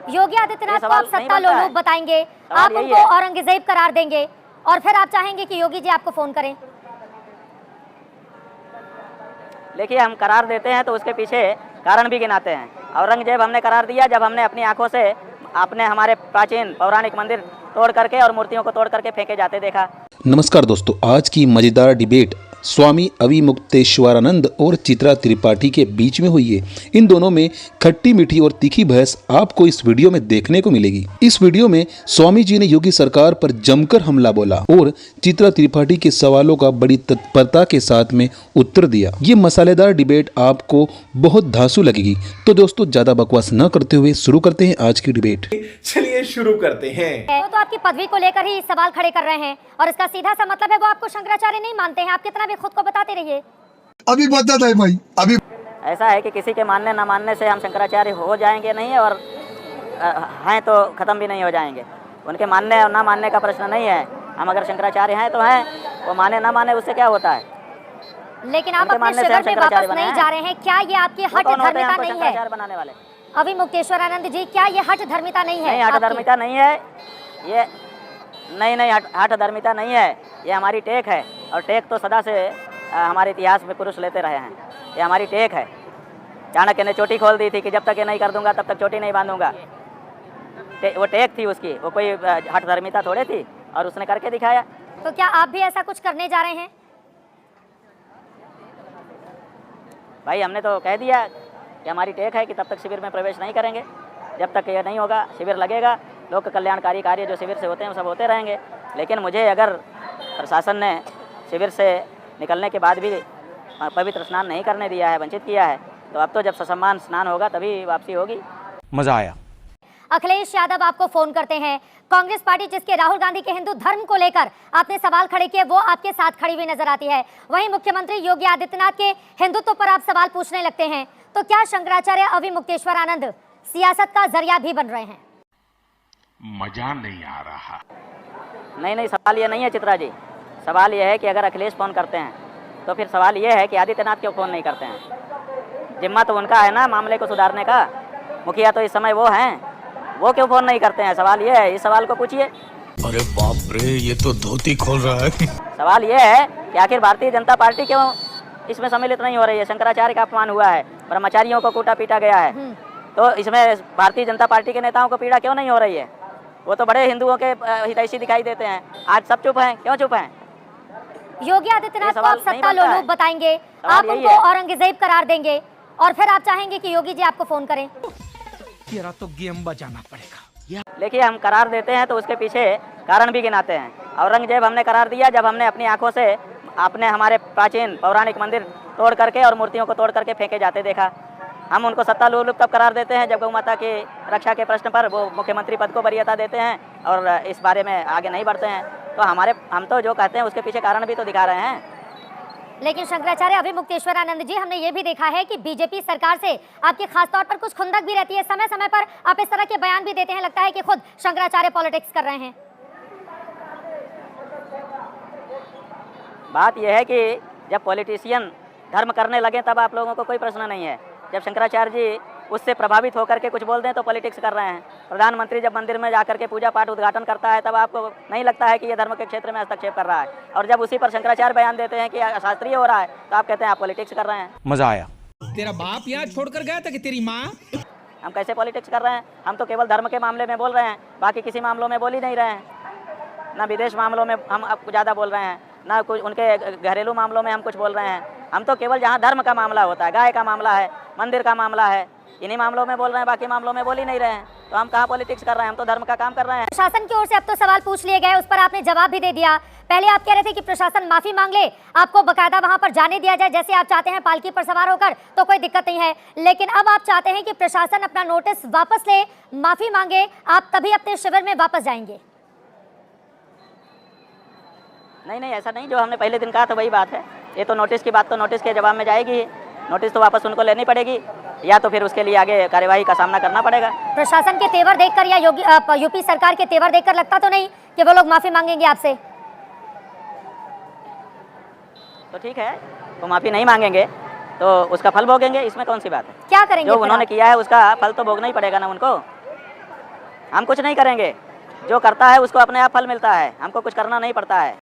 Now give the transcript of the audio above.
योगी आदित्यनाथ को आप सत्ता लोलुप बताएंगे, आप उनको औरंगजेब करार देंगे और फिर आप चाहेंगे कि योगी जी आपको फोन करें। देखिए, हम करार देते हैं तो उसके पीछे कारण भी गिनाते हैं। औरंगजेब हमने करार दिया जब हमने अपनी आंखों से आपने हमारे प्राचीन पौराणिक मंदिर तोड़ करके और मूर्तियों को तोड़ करके फेंके जाते देखा। नमस्कार दोस्तों, आज की मजेदार डिबेट स्वामी अविमुक्तेश्वरानंद और चित्रा त्रिपाठी के बीच में हुई है। इन दोनों में खट्टी मीठी और तीखी बहस आपको इस वीडियो में देखने को मिलेगी। इस वीडियो में स्वामी जी ने योगी सरकार पर जमकर हमला बोला और चित्रा त्रिपाठी के सवालों का बड़ी तत्परता के साथ में उत्तर दिया। ये मसालेदार डिबेट आपको बहुत धांसू लगेगी। तो दोस्तों, ज्यादा बकवास न करते हुए शुरू करते हैं आज की डिबेट। चलिए शुरू करते हैं। तो आपकी पदवी को लेकर ही सवाल खड़े कर रहे हैं और इसका सीधा सा मतलब है वो आपको शंकराचार्य नहीं मानते हैं। आप कितना भी खुद को बताते रहिए। अभी बताता है भाई। अभी ऐसा है कि किसी के मानने न मानने से हम शंकराचार्य हो जाएंगे नहीं और हैं तो खत्म भी नहीं हो जाएंगे। उनके मानने और ना मानने का प्रश्न नहीं है। हम अगर शंकराचार्य हैं तो हैं, वो माने ना माने उससे क्या होता है। लेकिन आप अपने शिविर में वापस नहीं जा रहे हैं। क्या ये आपकी हठ धर्मिता नहीं है? बनाने वाले अविमुक्तेश्वरानंद जी, क्या ये हठ धर्मिता नहीं है? नहीं, हठ धर्मिता नहीं है ये। नहीं, हठ धर्मिता नहीं है। ये हमारी टेक है और टेक तो सदा से हमारे इतिहास में पुरुष लेते रहे हैं। ये हमारी टेक है। चाणक्य ने चोटी खोल दी थी कि जब तक ये नहीं कर दूंगा तब तक चोटी नहीं बांधूंगा। वो टेक थी उसकी, वो कोई हठ धर्मिता थोड़े थी, और उसने करके दिखाया। तो क्या आप भी ऐसा कुछ करने जा रहे हैं? भाई, हमने तो कह दिया कि हमारी टेक है कि तब तक शिविर में प्रवेश नहीं करेंगे। जब तक ये नहीं होगा, शिविर लगेगा, लोक कल्याणकारी कार्य जो शिविर से होते हैं वो सब होते रहेंगे। लेकिन मुझे अगर प्रशासन ने शिविर से निकलने के बाद भी पवित्र स्नान नहीं करने दिया है, वंचित किया है, तो अब तो जब ससम्मान स्नान होगा तभी वापसी होगी। मजा आया। अखिलेश यादव आपको फोन करते हैं। कांग्रेस पार्टी जिसके राहुल गांधी के हिंदू धर्म को लेकर आपने सवाल खड़े किए, वो आपके साथ खड़ी हुई नजर आती है। वहीं मुख्यमंत्री योगी आदित्यनाथ के हिंदुत्व पर आप सवाल पूछने लगते हैं। तो क्या शंकराचार्य अविमुक्तेश्वरानंद सियासत का जरिया भी बन रहे हैं? मजा नहीं आ रहा। नहीं, सवाल ये नहीं है चित्रा जी। सवाल ये है कि अगर अखिलेश फ़ोन करते हैं तो फिर सवाल ये है कि आदित्यनाथ क्यों फ़ोन नहीं करते हैं। जिम्मा तो उनका है ना मामले को सुधारने का। मुखिया तो इस समय वो हैं, वो क्यों फ़ोन नहीं करते हैं? सवाल ये है, इस सवाल को पूछिए। अरे बाप रे, ये तो धोती खोल रहा है। सवाल ये है कि आखिर भारतीय जनता पार्टी क्यों इसमें सम्मिलित नहीं हो रही है। शंकराचार्य का अपमान हुआ है, ब्रह्मचारियों को कूटा पीटा गया है, तो इसमें भारतीय जनता पार्टी के नेताओं को पीड़ा क्यों नहीं हो रही है? वो तो बड़े हिंदुओं के हितैषी दिखाई देते हैं। आज सब चुप हैं, क्यों चुप हैं? योगी आदित्यनाथ को आप सत्ता लोलुप बताएंगे, आप उनको औरंगजेब करार देंगे और फिर आप चाहेंगे कि योगी जी आपको फोन करें। तेरा तो गेम बजाना पड़ेगा। देखिए, हम करार देते हैं तो उसके पीछे कारण भी गिनाते हैं। औरंगजेब हमने करार दिया जब हमने अपनी आंखों से आपने हमारे प्राचीन पौराणिक मंदिर तोड़ करके और मूर्तियों को तोड़ करके फेंके जाते देखा। हम उनको सत्ता लोलुप तब करार देते हैं जब गौ माता की रक्षा के प्रश्न पर वो मुख्यमंत्री पद को वरीयता देते हैं और इस बारे में आगे नहीं बढ़ते हैं। तो हम तो जो कहते हैं उसके पीछे कारण भी तो दिखा रहे हैं। लेकिन शंकराचार्य अविमुक्तेश्वरानंद जी, हमने ये भी देखा है कि बीजेपी सरकार से आपकी खास तौर पर कुछ खुंदक भी रहती है। समय समय पर आप इस तरह के बयान भी देते हैं, लगता है कि खुद शंकराचार्य पॉलिटिक्स कर रहे हैं। बात यह है कि जब पॉलिटिशियन धर्म करने लगे तब आप लोगों को कोई प्रश्न नहीं है। जब शंकराचार्य जी उससे प्रभावित होकर के कुछ बोल दें तो पॉलिटिक्स कर रहे हैं। प्रधानमंत्री जब मंदिर में जाकर के पूजा पाठ उद्घाटन करता है तब आपको नहीं लगता है कि ये धर्म के क्षेत्र में हस्तक्षेप कर रहा है, और जब उसी पर शंकराचार्य बयान देते हैं कि अशास्त्रीय हो रहा है तो आप कहते हैं आप पॉलिटिक्स कर रहे हैं। मजा आया। तेरा बाप यहाँ छोड़कर गया था कि तेरी माँ? हम कैसे पॉलिटिक्स कर रहे हैं? हम तो केवल धर्म के मामले में बोल रहे हैं, बाकी किसी मामलों में बोल ही नहीं रहे हैं। ना विदेश मामलों में हम ज़्यादा बोल रहे हैं, ना कुछ उनके घरेलू मामलों में हम कुछ बोल रहे हैं। हम तो केवल जहाँ धर्म का मामला होता है, गाय का मामला है, मंदिर का मामला है, इन्हीं मामलों में बोल रहे हैं, बाकी मामलों में बोल ही नहीं रहे हैं। तो हम कहाँ पॉलिटिक्स कर रहे हैं? हम तो धर्म का काम कर रहे हैं। प्रशासन की ओर से अब तो सवाल पूछ लिए गए, उस पर आपने जवाब भी दे दिया। पहले आप कह रहे थे कि प्रशासन माफी मांग ले, आपको बकायदा वहां पर जाने दिया जाए जैसे आप चाहते हैं पालकी पर सवार होकर, तो कोई दिक्कत नहीं है। लेकिन अब आप चाहते हैं कि प्रशासन अपना नोटिस वापस ले, माफी मांगे, आप तभी अपने शिविर में वापस जाएंगे। नहीं, ऐसा नहीं। जो हमने पहले दिन कहा था वही बात है। ये तो नोटिस की बात तो नोटिस के जवाब में जाएगी। नोटिस तो वापस उनको लेनी पड़ेगी, या तो फिर उसके लिए आगे कार्यवाही का सामना करना पड़ेगा। प्रशासन के तेवर देखकर या यूपी सरकार के तेवर देखकर लगता तो नहीं कि वो लोग माफी मांगेंगे आपसे? तो ठीक है, तो माफी नहीं मांगेंगे तो उसका फल भोगेंगे, इसमें कौन सी बात है? क्या करेंगे? जो उन्होंने किया है उसका फल तो भोगना ही पड़ेगा ना उनको। हम कुछ नहीं करेंगे, जो करता है उसको अपने आप फल मिलता है, हमको कुछ करना नहीं पड़ता है।